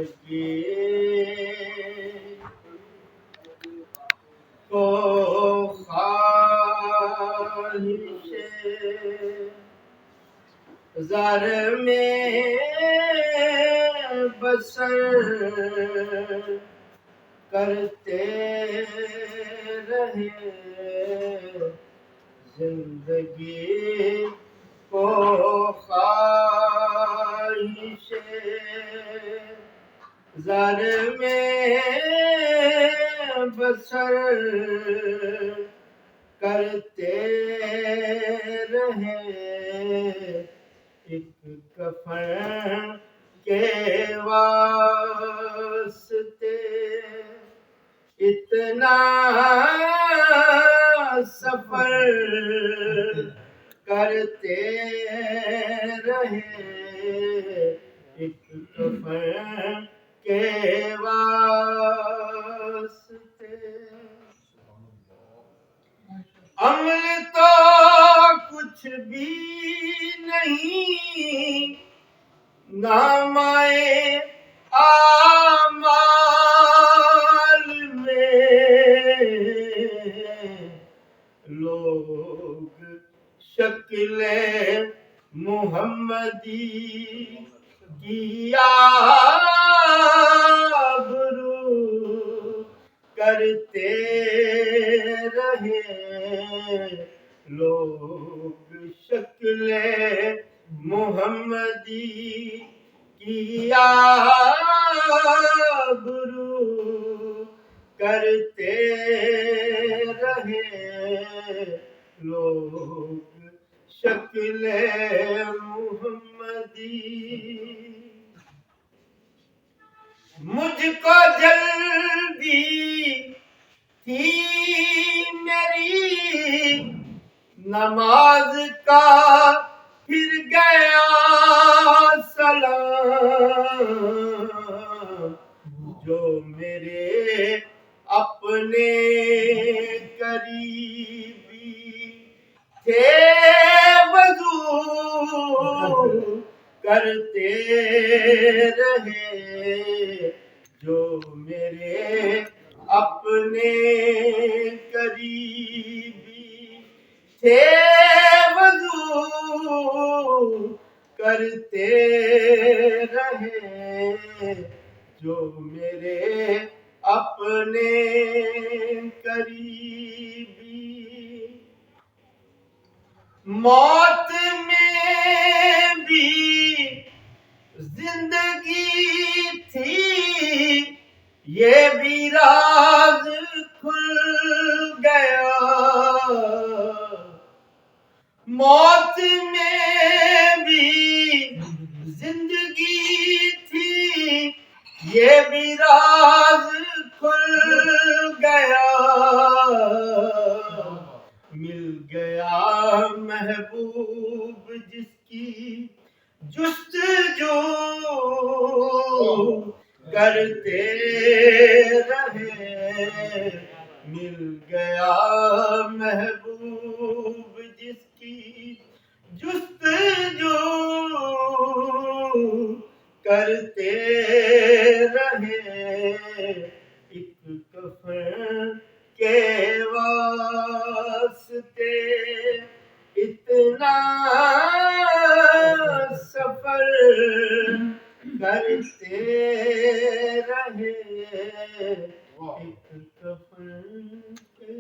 زندگی کو خواہش زر میں بسر کرتے رہے زندگی کو خواہش زر میں بسر کرتے رہے ایک کفن کے واسطے اتنا سفر کرتے رہے ایک کفن کے واسطے عمل تو کچھ بھی نہیں نامۂ اعمال میں لوگ شکل محمدی کی آبرو کرتے رہے لوگ شکل محمدی کی آبرو کرتے رہے لوگ شکل محمدی مجھ کو جلدی تھی میری نماز کا پھر گیا سلام جو میرے اپنے قریبی تھے وضو کرتے رہے جو میرے اپنے قریبی تھے وضو کرتے رہے جو میرے اپنے قریبی موت میں بھی زندگی تھی یہ بھی راز کھل گیا موت میں بھی زندگی تھی یہ بھی راز کھل گیا مل گیا محبوب جس کی جستجو کرتے رہے مل گیا محبوب جس کی جستجو کرتے رہے ایک کفن کے واسطے اتنا سفر کرتے رہے ایک کفن کے